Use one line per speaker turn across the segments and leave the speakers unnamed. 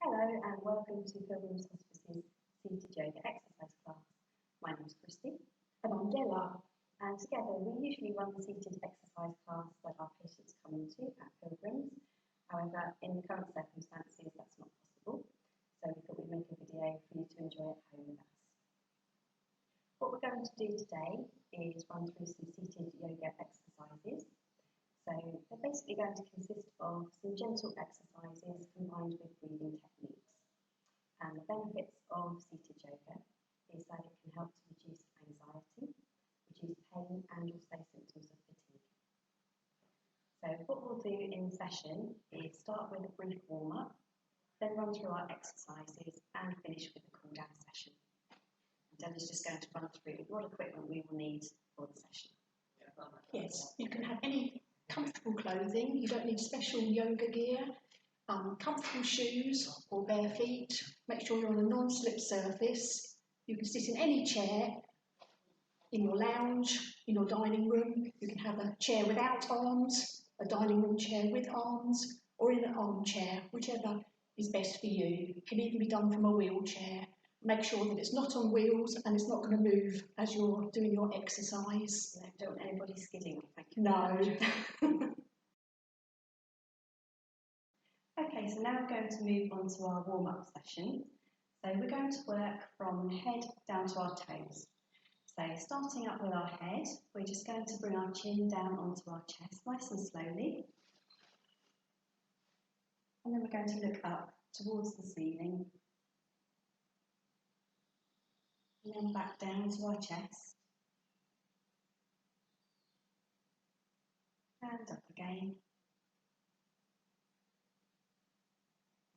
Hello and welcome to Pilgrims Hospices seated yoga exercise class. My name is Kristy.
And I'm Della.
And together we usually run the seated exercise class that our patients come into at Pilgrims. However, in the current circumstances that's not possible, so we thought we'd make a video for you to enjoy at home with us. What we're going to do today is run through some seated yoga exercises. So they're basically going to consist of some gentle exercises combined with breathing techniques. And the benefits of seated yoga is that it can help to reduce anxiety, reduce pain and also symptoms of fatigue. So what we'll do in session is start with a brief warm-up, then run through our exercises and finish with a cool-down session. And Della's just going to run through what equipment we will need for the session.
Yes, you can have any comfortable clothing. You don't need special yoga gear. Comfortable shoes or bare feet. Make sure you're on a non-slip surface. You can sit in any chair, in your lounge, in your dining room. You can have a chair without arms, a dining room chair with arms, or in an armchair, whichever is best for you. It can even be done from a wheelchair. Make sure that it's not on wheels and it's not going to move as you're doing your exercise.
No, don't want anybody skidding. Thank you.
No.
Okay, so now we're going to move on to our warm-up session. So we're going to work from head down to our toes. So starting up with our head, we're just going to bring our chin down onto our chest, nice and slowly. And then we're going to look up towards the ceiling. And then back down to our chest. And up again.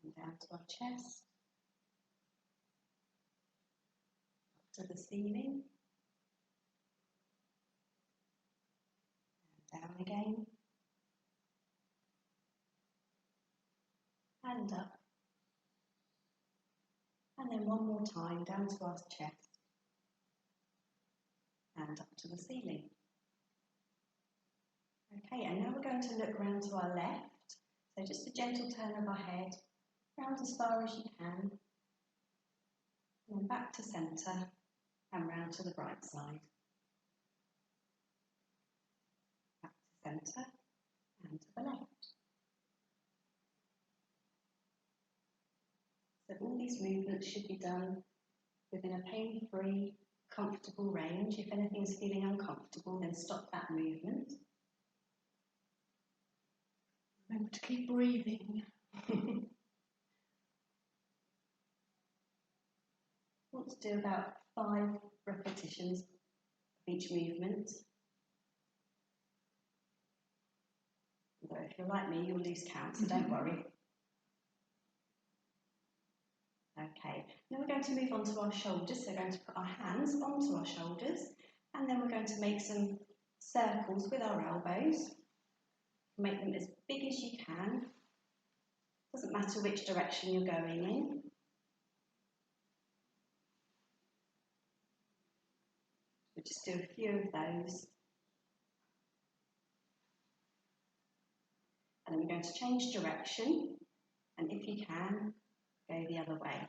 And down to our chest. Up to the ceiling. And down again. And up. And then one more time down to our chest. And up to the ceiling. Okay, and now we're going to look round to our left. So just a gentle turn of our head, round as far as you can, and then back to centre and round to the right side. Back to centre and to the left. So all these movements should be done within a pain-free, comfortable range. If anything's feeling uncomfortable, then stop that movement.
Remember to keep breathing.
Want to do about 5 repetitions of each movement. Although if you're like me, you'll lose count, so don't worry. Okay, now we're going to move on to our shoulders. So we're going to put our hands onto our shoulders, and then we're going to make some circles with our elbows. Make them as big as you can. Doesn't matter which direction you're going in. We'll just do a few of those. And then we're going to change direction, and if you can, go the other way.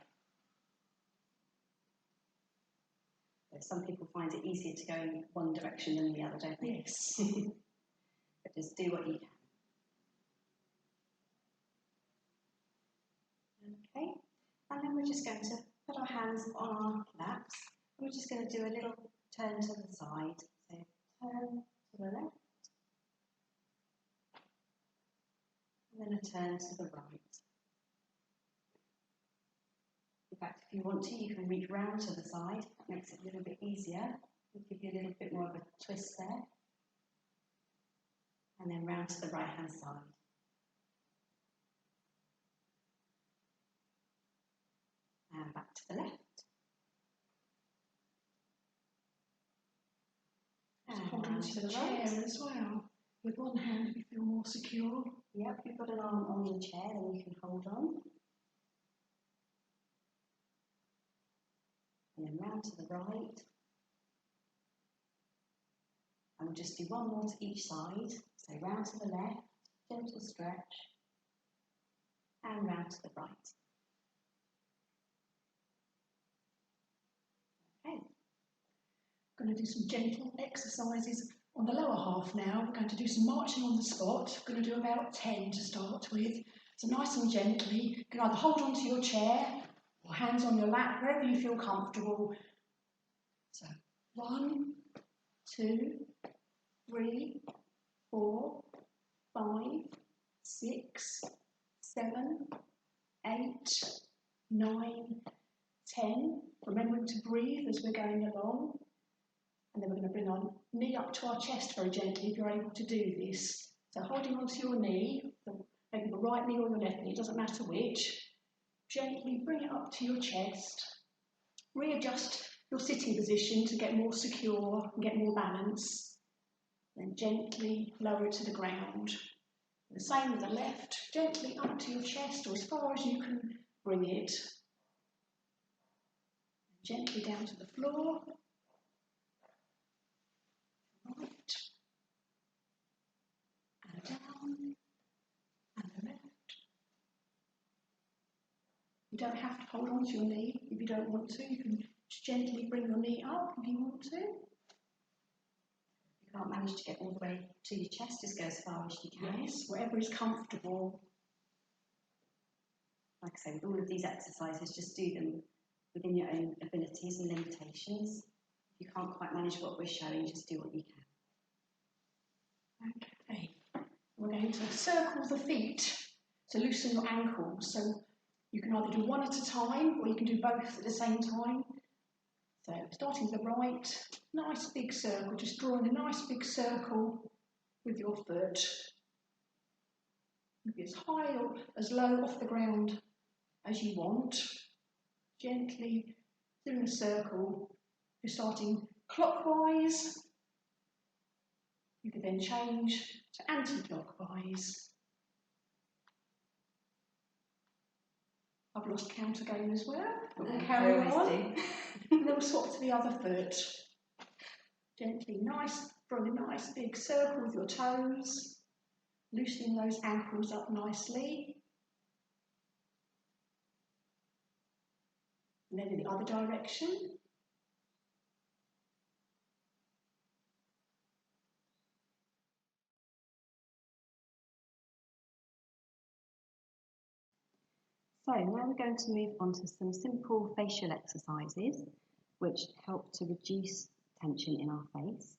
Some people find it easier to go in one direction than the other, don't they?
Yes.
But just do what you can. Okay, and then we're just going to put our hands on our laps, and we're just going to do a little turn to the side. So turn to the left, and then a turn to the right. In fact, if you want to, you can reach round to the side. That makes it a little bit easier. It'll give you a little bit more of a twist there. And then round to the right-hand side. And back to the left. And
Hold on to the chair as well. With one hand you feel more secure.
Yep, if you've got an arm on the chair, then you can hold on. And then round to the right. And we'll just do one more to each side. So round to the left, gentle stretch. And round to the right.
Going to do some gentle exercises on the lower half now. We're going to do some marching on the spot. We're going to do about 10 to start with. So nice and gently, you can either hold onto your chair or hands on your lap, wherever you feel comfortable. So 1, 2, 3, 4, 5, 6, 7, 8, 9, 10. Remembering to breathe as we're going along. And then we're going to bring our knee up to our chest very gently if you're able to do this. So holding onto your knee, maybe the right knee or your left knee, it doesn't matter which. Gently bring it up to your chest. Readjust your sitting position to get more secure and get more balance. Then gently lower it to the ground. The same with the left, gently up to your chest or as far as you can bring it. Gently down to the floor. Right. And down. And the left. You don't have to hold on to your knee if you don't want to. You can just gently bring your knee up if you want to.
If you can't manage to get all the way to your chest, just go as far as you can.
Yes, wherever is comfortable.
Like I say, with all of these exercises, just do them within your own abilities and limitations. If you can't quite manage what we're showing, just do what you can.
Okay, we're going to circle the feet to loosen your ankles. So you can either do one at a time or you can do both at the same time. So starting with the right, nice big circle, just drawing a nice big circle with your foot. Maybe as high or as low off the ground as you want. Gently doing a circle. You're starting clockwise. You can then change to anti-clockwise. I've lost count again as well. We'll carry on. And then we'll swap to the other foot. Gently, drawing a nice big circle with your toes. Loosening those ankles up nicely. And then in the other direction.
So now we're going to move on to some simple facial exercises which help to reduce tension in our face.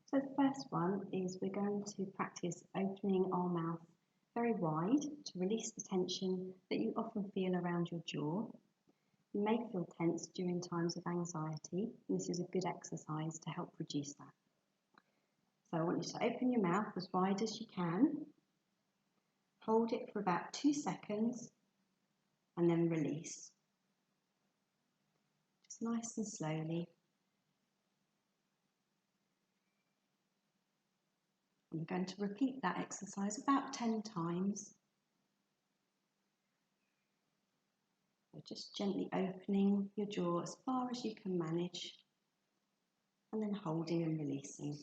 So the first one is we're going to practice opening our mouth very wide to release the tension that you often feel around your jaw. You may feel tense during times of anxiety, and this is a good exercise to help reduce that. So I want you to open your mouth as wide as you can, hold it for about 2 seconds, and then release. Just nice and slowly. I'm going to repeat that exercise about 10 times. So just gently opening your jaw as far as you can manage, and then holding and releasing.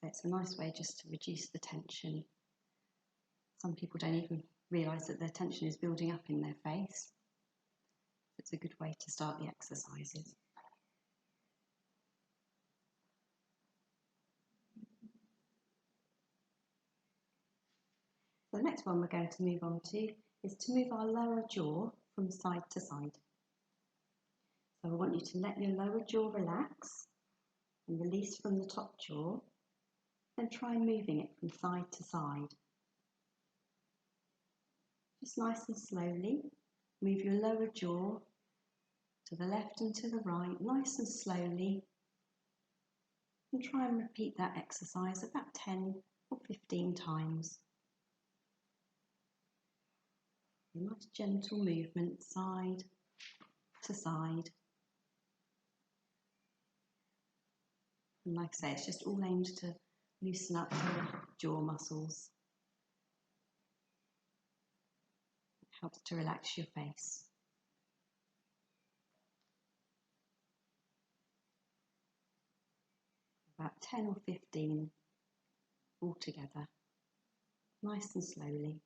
So it's a nice way just to reduce the tension. Some people don't even realise that their tension is building up in their face. It's a good way to start the exercises. So the next one we're going to move on to is to move our lower jaw from side to side. So I want you to let your lower jaw relax and release from the top jaw, then try moving it from side to side. Just nice and slowly, move your lower jaw to the left and to the right, nice and slowly, and try and repeat that exercise about 10 or 15 times. A nice gentle movement side to side. And like I say, it's just all aimed to loosen up your jaw muscles. It helps to relax your face. about 10 or 15 all together, nice and slowly.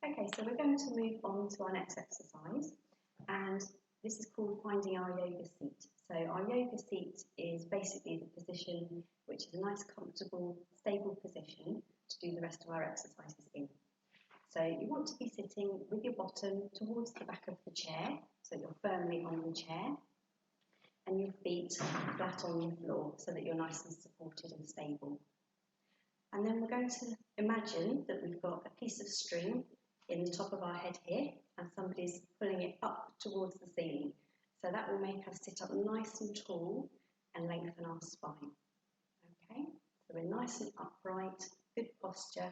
Okay, so we're going to move on to our next exercise, and this is called finding our yoga seat. So our yoga seat is basically the position which is a nice, comfortable, stable position to do the rest of our exercises in. So you want to be sitting with your bottom towards the back of the chair, so you're firmly on the chair, and your feet flat on the floor so that you're nice and supported and stable. And then we're going to imagine that we've got a piece of string in the top of our head here, and somebody's pulling it up towards the ceiling. So that will make us sit up nice and tall and lengthen our spine. Okay, so we're nice and upright, good posture,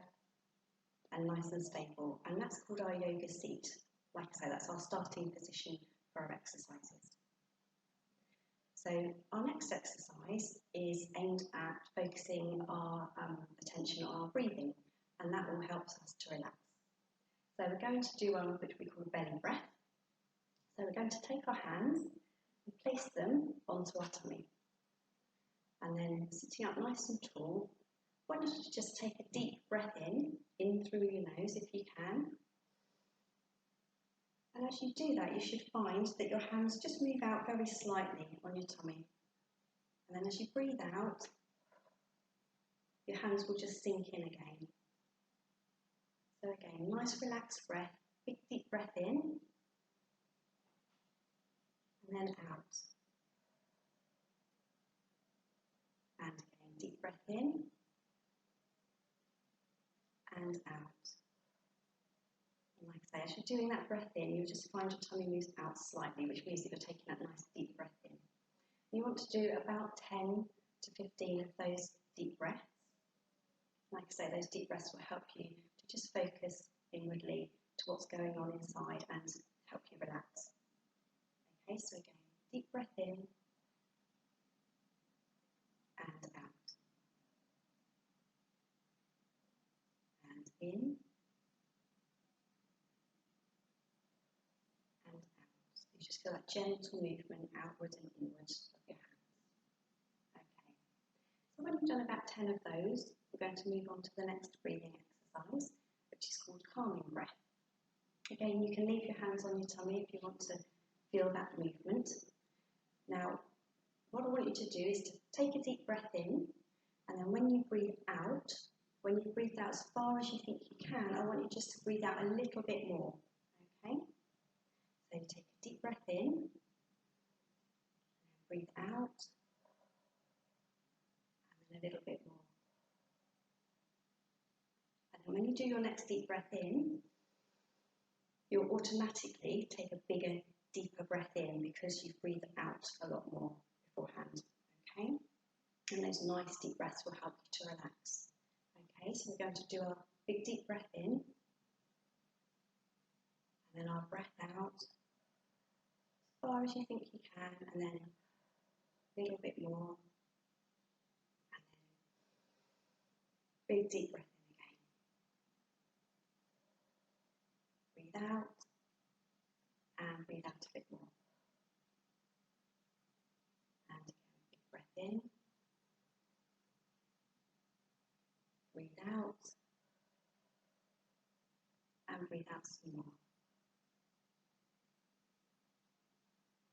and nice and stable. And that's called our yoga seat. Like I say, that's our starting position for our exercises. So our next exercise is aimed at focusing our attention on our breathing, and that will help us to relax. So we're going to do one which we call belly breath. So we're going to take our hands and place them onto our tummy. And then sitting up nice and tall, why don't you just take a deep breath in through your nose if you can. And as you do that, you should find that your hands just move out very slightly on your tummy. And then as you breathe out, your hands will just sink in again. So again, nice relaxed breath, big deep breath in, and then out. And again, deep breath in, and out. And like I say, as you're doing that breath in, you'll just find your tummy moves out slightly, which means that you're taking that nice deep breath in. You want to do about 10 to 15 of those deep breaths. Like I say, those deep breaths will help you to just focus inwardly to what's going on inside and help you relax. Okay, so again, deep breath in and out. And in and out. You just feel that gentle movement outwards and inwards of your hands. Okay, so when you've done about 10 of those, we're going to move on to the next breathing exercise, which is called calming breath. Again, you can leave your hands on your tummy if you want to feel that movement. Now, what I want you to do is to take a deep breath in, and then when you breathe out as far as you think you can, I want you just to breathe out a little bit more. Okay? So you take a deep breath in, breathe out, and then a little bit more. And then when you do your next deep breath in, you'll automatically take a bigger, deeper breath in because you've breathed out a lot more beforehand. Okay? And those nice deep breaths will help you to relax. Okay, so we're going to do a big deep breath in, and then our breath out as far as you think you can, and then a little bit more, and then big deep breath in again. Breathe out, and breathe out a bit more. And again, big breath in. Breathe out, and breathe out some more.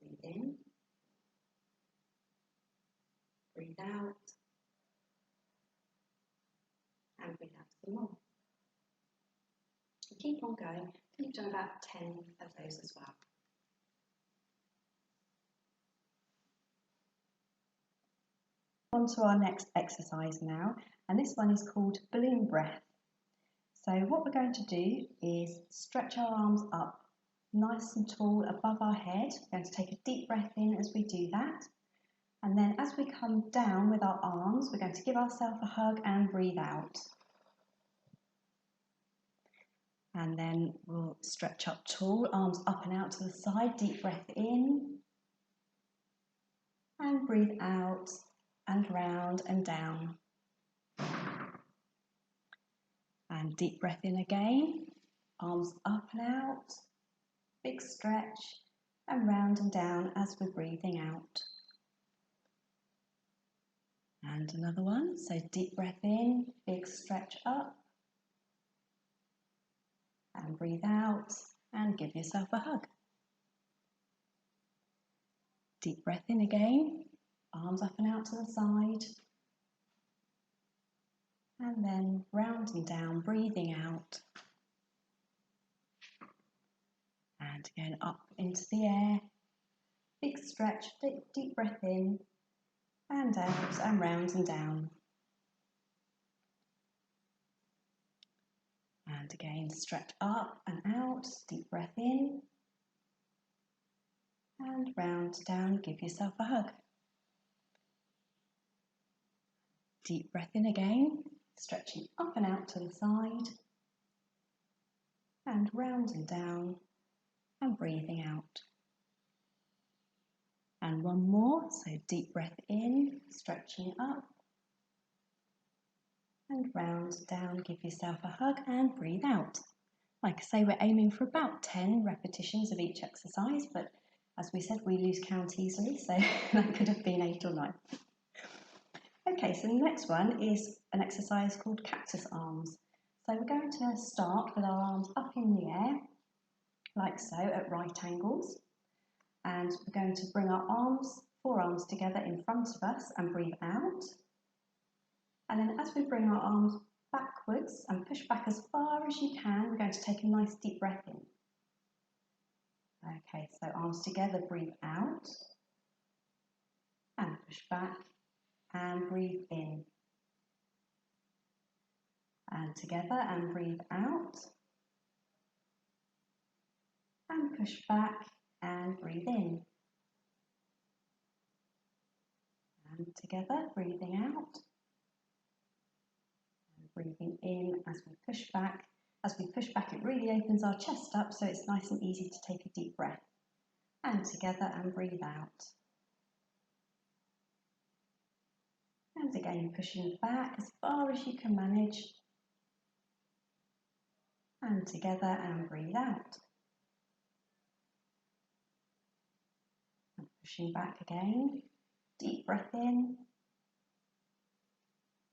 Breathe in, breathe out, and breathe out some more. And keep on going till you've done about 10 of those as well. On to our next exercise now, and this one is called balloon breath. So what we're going to do is stretch our arms up nice and tall above our head. We're going to take a deep breath in as we do that, and then as we come down with our arms, we're going to give ourselves a hug and breathe out. And then we'll stretch up tall, arms up and out to the side, deep breath in, and breathe out, and round and down. And deep breath in again, Arms up and out, big stretch, and round and down as we're breathing out. And another one, so deep breath in, big stretch up, and breathe out, and give yourself a hug. Deep breath in again, arms up and out to the side, and then round and down, breathing out. And again up into the air, big stretch, deep breath in, and out, and round and down. And again, stretch up and out, deep breath in, and round down, give yourself a hug. Deep breath in again, stretching up and out to the side, and round and down, and breathing out. And one more, so deep breath in, stretching up, and round down, give yourself a hug, and breathe out. Like I say, we're aiming for about 10 repetitions of each exercise, but as we said, we lose count easily, so that could have been 8 or 9. Okay, so the next one is an exercise called cactus arms. So we're going to start with our arms up in the air, like so, at right angles. And we're going to bring our forearms together in front of us and breathe out. And then as we bring our arms backwards and push back as far as you can, we're going to take a nice deep breath in. Okay, so arms together, breathe out, and push back, and breathe in. And together, and breathe out, and push back, and breathe in. And together, breathing out, and breathing in as we push back. As we push back, it really opens our chest up, so it's nice and easy to take a deep breath. And together, and breathe out. And again, pushing back as far as you can manage. And together, and breathe out. And pushing back again. Deep breath in.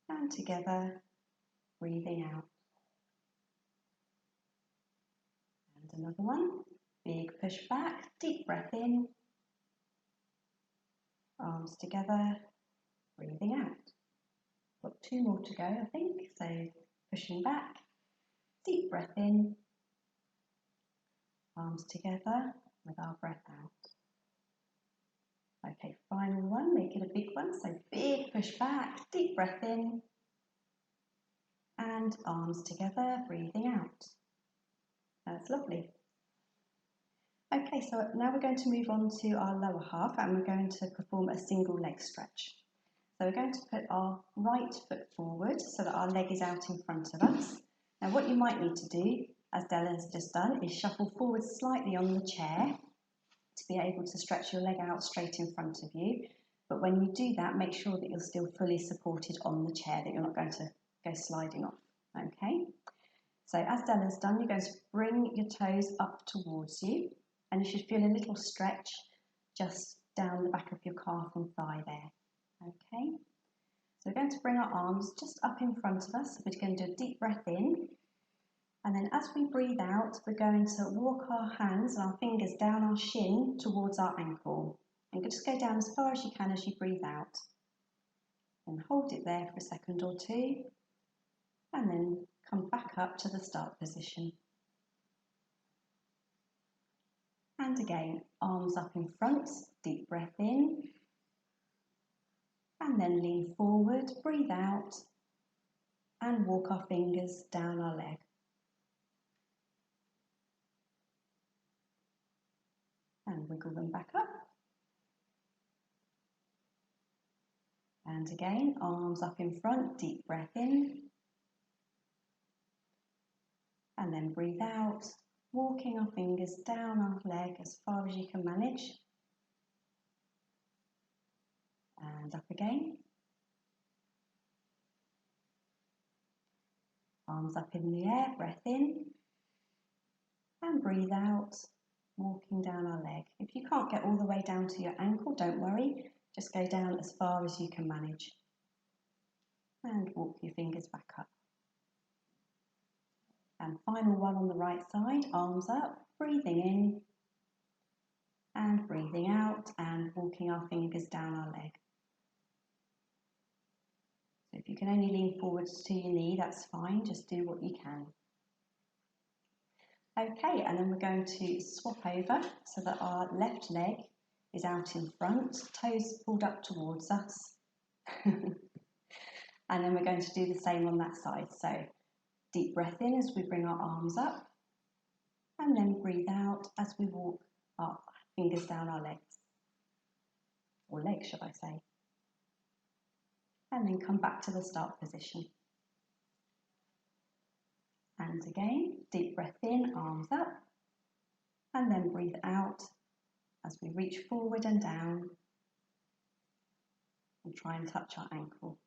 And together, breathing out. And another one. Big push back, deep breath in. Arms together, breathing out. Got 2 more to go, I think. So pushing back, deep breath in. Arms together with our breath out. Okay, final one, make it a big one. So big push back, deep breath in. And arms together, breathing out. That's lovely. Okay, so now we're going to move on to our lower half and we're going to perform a single leg stretch. So we're going to put our right foot forward so that our leg is out in front of us. Now what you might need to do, as Della has just done, is shuffle forward slightly on the chair to be able to stretch your leg out straight in front of you. But when you do that, make sure that you're still fully supported on the chair, that you're not going to go sliding off. Okay? So as Della's done, you're going to bring your toes up towards you. And you should feel a little stretch just down the back of your calf and thigh there. Okay, so we're going to bring our arms just up in front of us. So we're going to do a deep breath in. And then as we breathe out, we're going to walk our hands and our fingers down our shin towards our ankle. And just go down as far as you can as you breathe out. And hold it there for a second or 2. And then come back up to the start position. And again, arms up in front, deep breath in, and then lean forward, breathe out, and walk our fingers down our leg. And wiggle them back up. And again, arms up in front, deep breath in, and then breathe out, walking our fingers down our leg as far as you can manage. And up again. Arms up in the air, breath in.
And breathe out, walking down our leg. If you can't get all the way down to your ankle, don't worry. Just go down as far as you can manage. And walk your fingers back up. And final one on the right side, arms up, breathing in and breathing out and walking our fingers down our leg. So if you can only lean forwards to your knee, that's fine, just do what you can. Okay, and then we're going to swap over so that our left leg is out in front, toes pulled up towards us. And then we're going to do the same on that side. So deep breath in as we bring our arms up, and then breathe out as we walk our fingers down our legs, or legs should I say. And then come back to the start position. And again, deep breath in, arms up, and then breathe out as we reach forward and down and try and touch our ankle.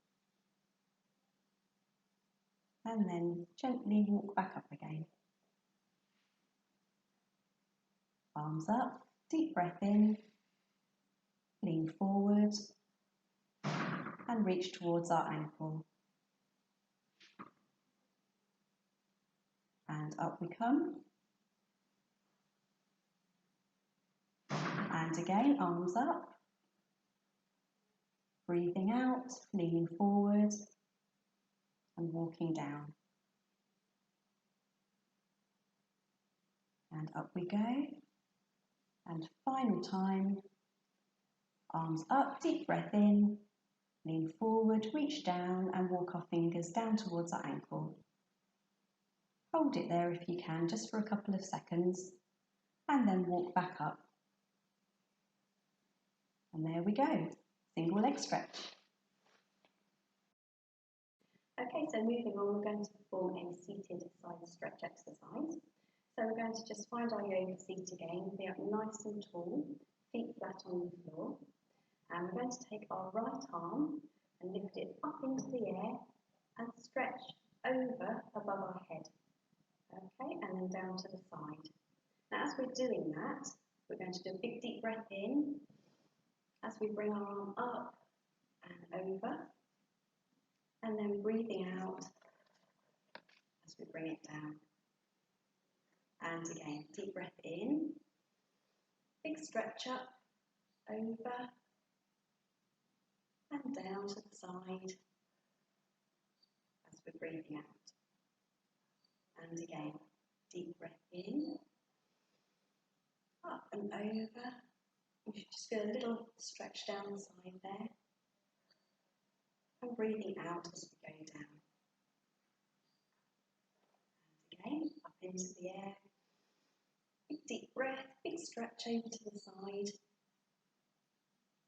And then gently walk back up again. Arms up, deep breath in, lean forward and reach towards our ankle. And up we come. And again, arms up, breathing out, leaning forward and walking down. And up we go. And final time, arms up, deep breath in, lean forward, reach down and walk our fingers down towards our ankle. Hold it there if you can, just for a couple of seconds, and then walk back up. And there we go, single leg stretch.
Okay, so moving on, we're going to perform a seated side stretch exercise. So we're going to just find our yoga seat again, be up nice and tall, feet flat on the floor. And we're going to take our right arm and lift it up into the air and stretch over above our head. Okay, and then down to the side. Now as we're doing that, we're going to do a big deep breath in as we bring our arm up and over, and then breathing out as we bring it down. And again, deep breath in, big stretch up, over, and down to the side as we're breathing out. And again, deep breath in, up and over. You should just feel a little stretch down the side there. And breathing out as we go down. And again, up into the air. Big deep breath, big stretch over to the side.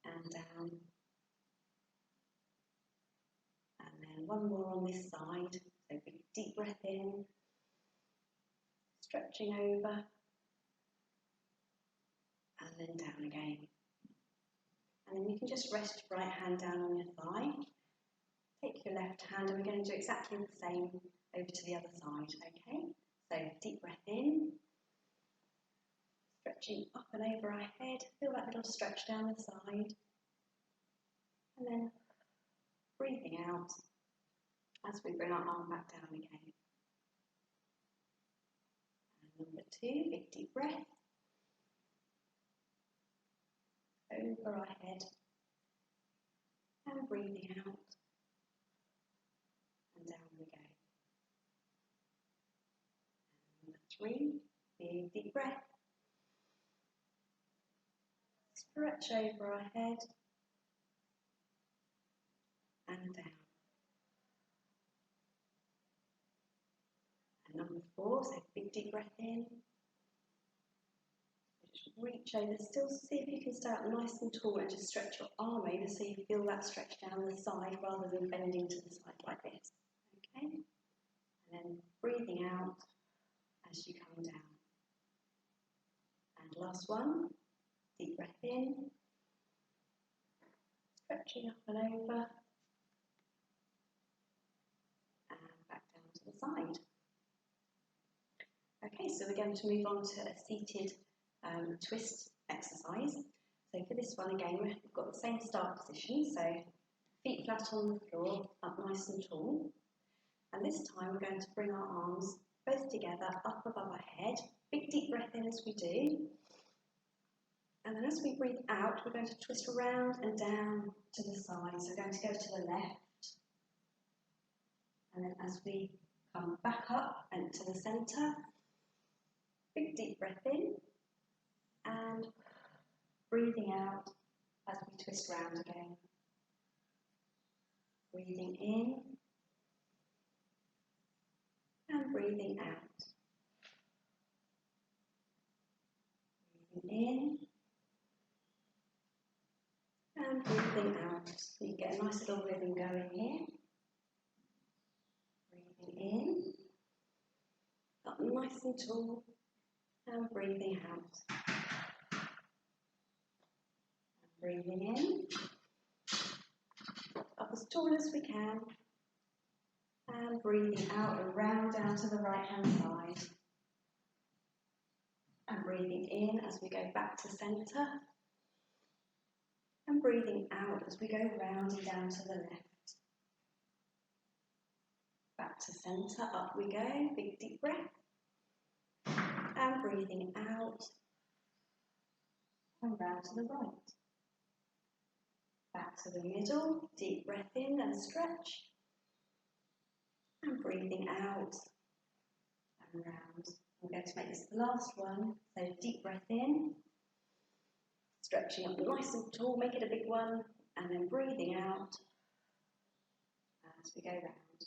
And down. And then one more on this side. So big deep breath in. Stretching over. And then down again. And then you can just rest your right hand down on your thigh. Take your left hand, and we're going to do exactly the same over to the other side, okay? So deep breath in, stretching up and over our head, feel that little stretch down the side, and then breathing out as we bring our arm back down again. And number 2, big deep breath, over our head, and breathing out. And down we go. And number 3, big deep breath. Stretch over our head and down. And number 4, so big deep breath in. Just reach over, still see if you can stay up nice and tall and just stretch your arm over so you feel that stretch down the side rather than bending to the side like this. Okay, and then breathing out as you come down. And last one, deep breath in, stretching up and over, and back down to the side. Okay, Okay, so we're going to move on to a seated twist exercise. So for this one again, we've got the same start position, so feet flat on the floor, up nice and tall. And this time we're going to bring our arms both together up above our head. Big deep breath in as we do. And then as we breathe out, we're going to twist around and down to the side. So we're going to go to the left. And then as we come back up and to the centre, big deep breath in. And breathing out as we twist round again. Breathing in. And breathing out. Breathing in. And breathing out. So you get a nice little rhythm going here. Breathing in. Up nice and tall. And breathing out. And breathing in. Up as tall as we can. And breathing out and round down to the right hand side. And breathing in as we go back to centre. And breathing out as we go round and down to the left. Back to centre, up we go, big deep breath. And breathing out. And round to the right. Back to the middle, deep breath in and stretch. And breathing out and round. We're going to make this the last one. So deep breath in, stretching up nice and tall, make it a big one, and then breathing out as we go round.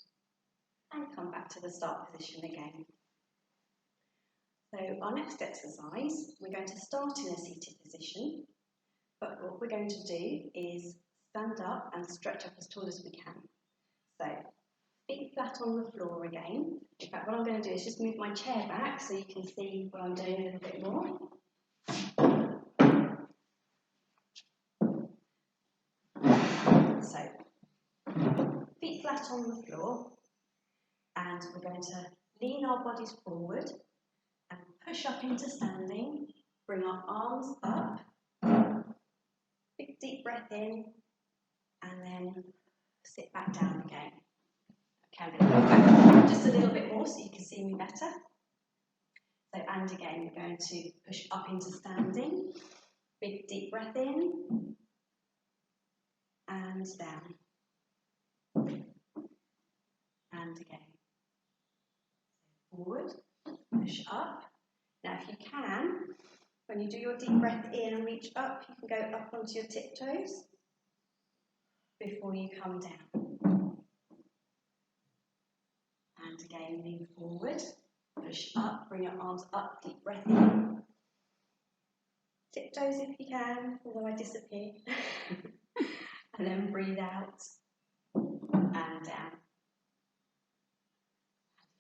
And come back to the start position again. So our next exercise, we're going to start in a seated position, but what we're going to do is stand up and stretch up as tall as we can. So feet flat on the floor again. In fact, what I'm going to do is just move my chair back so you can see what I'm doing a little bit more. So, feet flat on the floor, and we're going to lean our bodies forward and push up into standing. Bring our arms up. Big deep breath in, and then sit back down again. Okay, I'm going to go back just a little bit more so you can see me better. So, and again, we're going to push up into standing. Big deep breath in, and down. And again. Forward, push up. Now, if you can, when you do your deep breath in and reach up, you can go up onto your tiptoes before you come down. And again, lean forward, push up, bring your arms up, deep breath in. Tiptoes if you can, although I disappear. And then breathe out and down.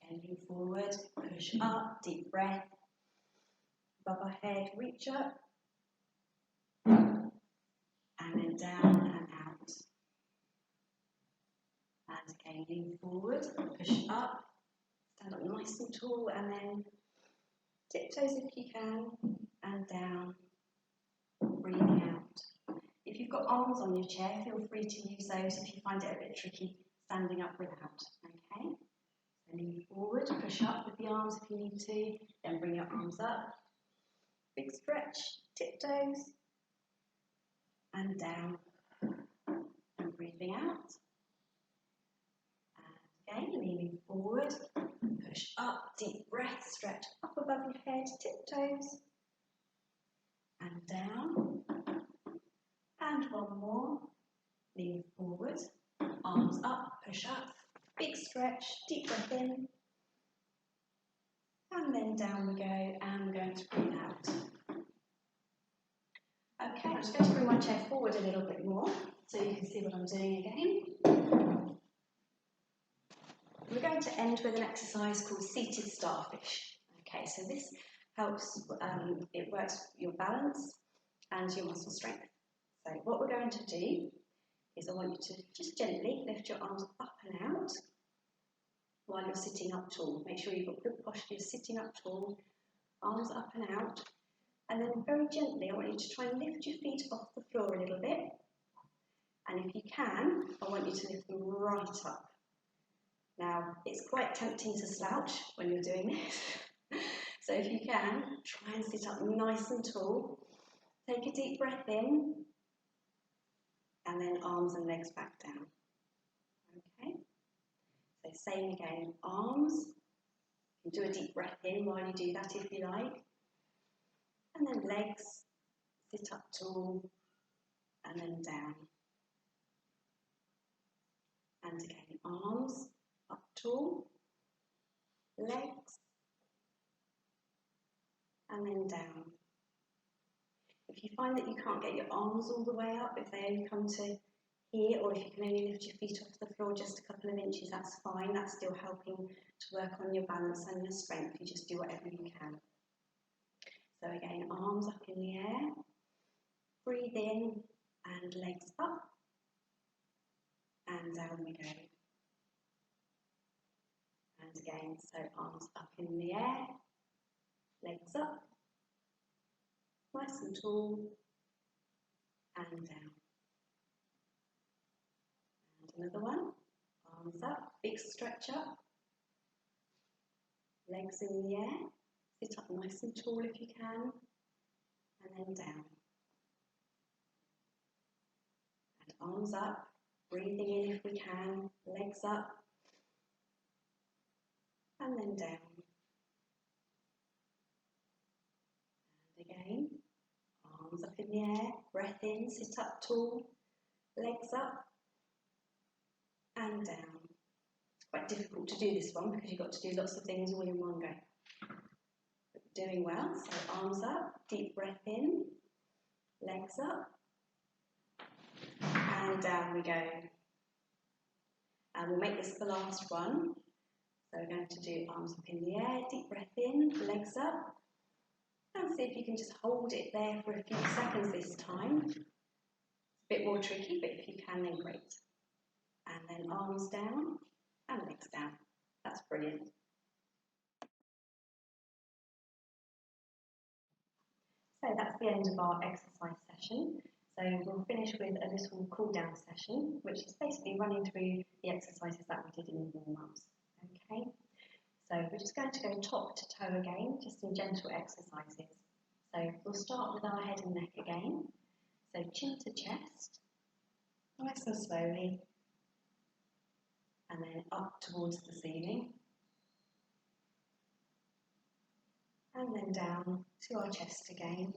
And again, lean forward, push up, deep breath. Above our head, reach up. And then down and out. And again, lean forward, push up, stand up nice and tall, and then tiptoes if you can, and down, breathing out. If you've got arms on your chair, feel free to use those if you find it a bit tricky standing up without, okay? So lean forward, push up with the arms if you need to, then bring your arms up, big stretch, tiptoes, and down, and breathing out. Again, leaning forward, push up, deep breath, stretch up above your head, tiptoes, and down, and one more, lean forward, arms up, push up, big stretch, deep breath in, and then down we go, and we're going to breathe out. Okay, I'm just going to bring my chair forward a little bit more, so you can see what I'm doing again. We're going to end with an exercise called seated starfish. Okay, so this helps, it works your balance and your muscle strength. So what we're going to do is I want you to just gently lift your arms up and out while you're sitting up tall. Make sure you've got good posture, you're sitting up tall, arms up and out. And then very gently, I want you to try and lift your feet off the floor a little bit. And if you can, I want you to lift them right up. Now, it's quite tempting to slouch when you're doing this. So if you can, try and sit up nice and tall. Take a deep breath in. And then arms and legs back down. Okay? So same again, arms. You can do a deep breath in while you do that if you like. And then legs, sit up tall, and then down. And again, arms up tall, legs, and then down. If you find that you can't get your arms all the way up, if they only come to here, or if you can only lift your feet off the floor just a couple of inches, that's fine. That's still helping to work on your balance and your strength. You just do whatever you can. So again, arms up in the air, breathe in and legs up, and down we go. And again, so arms up in the air, legs up, nice and tall, and down. And another one, arms up, big stretch up, legs in the air, sit up nice and tall if you can, and then down. And arms up, breathing in if we can, legs up, and then down. And again, arms up in the air, breath in, sit up tall, legs up, and down. It's quite difficult to do this one because you've got to do lots of things all in one go. But doing well, so arms up, deep breath in, legs up, and down we go. And we'll make this the last one. So we're going to do arms up in the air, deep breath in, legs up, and see if you can just hold it there for a few seconds this time. It's a bit more tricky, but if you can, then great. And then arms down and legs down. That's brilliant. So that's the end of our exercise session. So we'll finish with a little cool down session, which is basically running through the exercises that we did in the warm-ups. Okay, so we're just going to go top to toe again, just some gentle exercises. So we'll start with our head and neck again. So chin to chest, nice and slowly, and then up towards the ceiling, and then down to our chest again,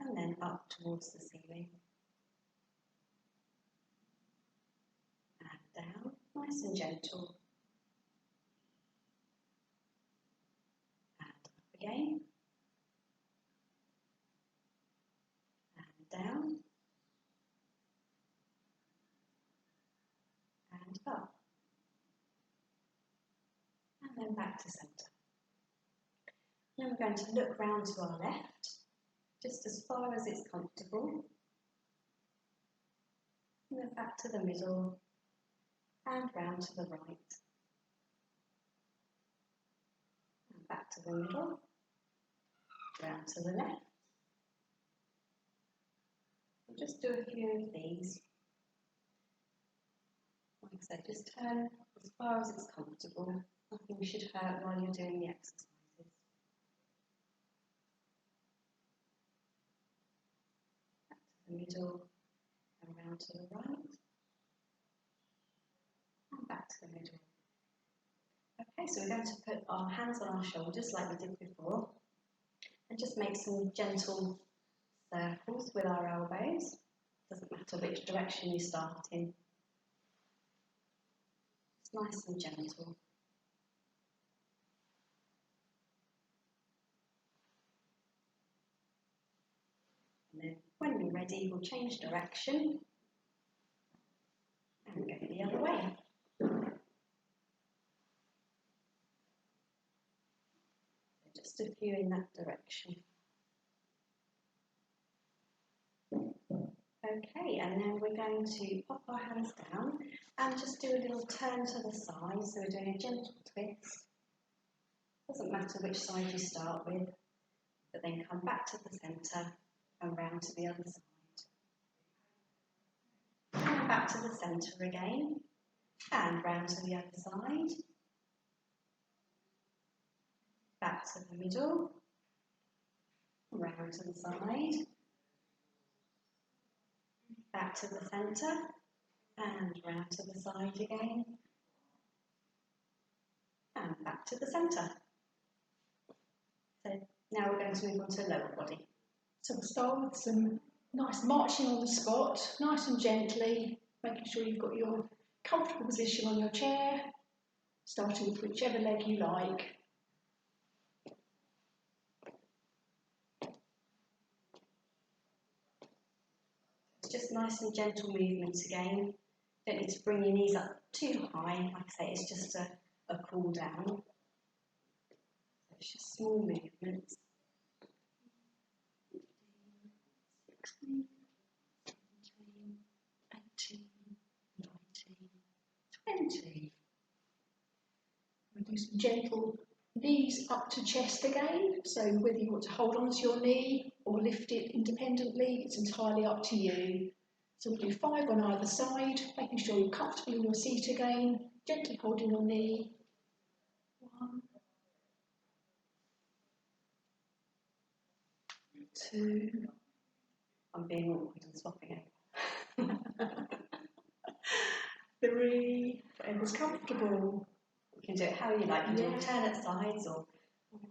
and then up towards the ceiling, and down, nice and gentle, and up again, and down, and up, and then back to centre. Then we're going to look round to our left, just as far as it's comfortable, and then back to the middle, and round to the right, and back to the middle, round to the left. We'll just do a few of these. Like I said, just turn as far as it's comfortable. Nothing should hurt while you're doing the exercises. Back to the middle, and round to the right, and back to the middle. Okay, so we're going to put our hands on our shoulders like we did before, and just make some gentle circles with our elbows. Doesn't matter which direction you start in. It's nice and gentle. And then when you're ready, we'll change direction and go the other way. So just a few in that direction. Okay, and then we're going to pop our hands down and just do a little turn to the side. So we're doing a gentle twist Doesn't matter which side you start with, but then come back to the centre and round to the other side. And back to the centre again, and round to the other side. Back to the middle, round to the side. Back to the centre, and round to the side again. And back to the centre. So now we're going to move on to lower body.
So we'll start with some nice marching on the spot, nice and gently, making sure you've got your comfortable position on your chair, starting with whichever leg you like.
It's just nice and gentle movements again. Don't need to bring your knees up too high. Like I say, it's just a cool down. It's just small movements. 16, 17, 18, 19, 20.
We'll do some gentle knees up to chest again. So whether you want to hold on to your knee or lift it independently, it's entirely up to you. So we'll do 5 on either side, making sure you're comfortable in your seat again, gently holding your knee. 1, 2.
I'm being awkward and swapping over.
3. Whatever's comfortable.
You can do it how you like. You
Yeah.
can alternate sides, or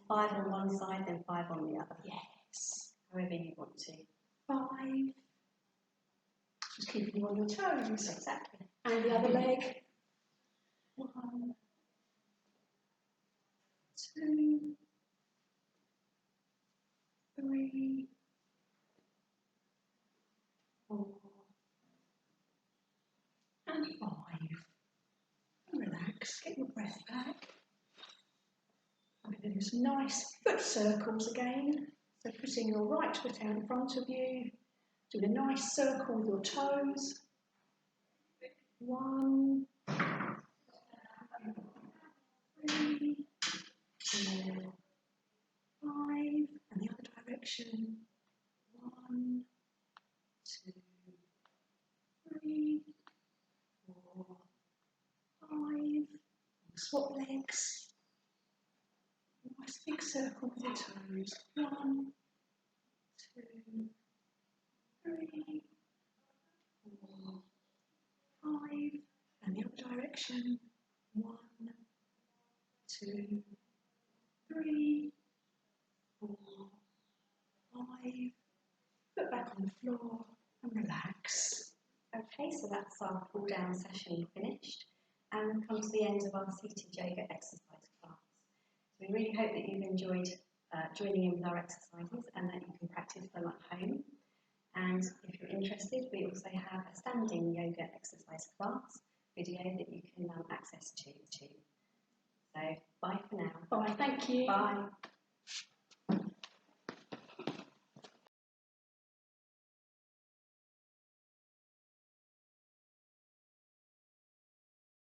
5 on one side, then 5 on the other.
Yes.
However you want to.
5. Just keeping you on your toes.
Exactly.
And the other leg. 1, 2, 3, 4, and 5. And relax, get your breath back. I'm going to do some nice foot circles again. So putting your right foot out in front of you, doing a nice circle with your toes. 1, 3, 4, 5, and the other direction. 1, 2, 3, 4, 5. Swap legs. Nice big circle with your toes. 1, 2, 3, 4, 5, and the other direction. 1, 2, 3, 4, 5. Put back on the floor and relax.
Okay, so that's our cool down session finished, and we've come to the end of our seated yoga exercise class. So we really hope that you've enjoyed joining in with our exercises and that you can practice them at home. And if you're interested, we also have a standing yoga exercise class video that you can access to too. So bye for now.
Bye, thank you.
Bye.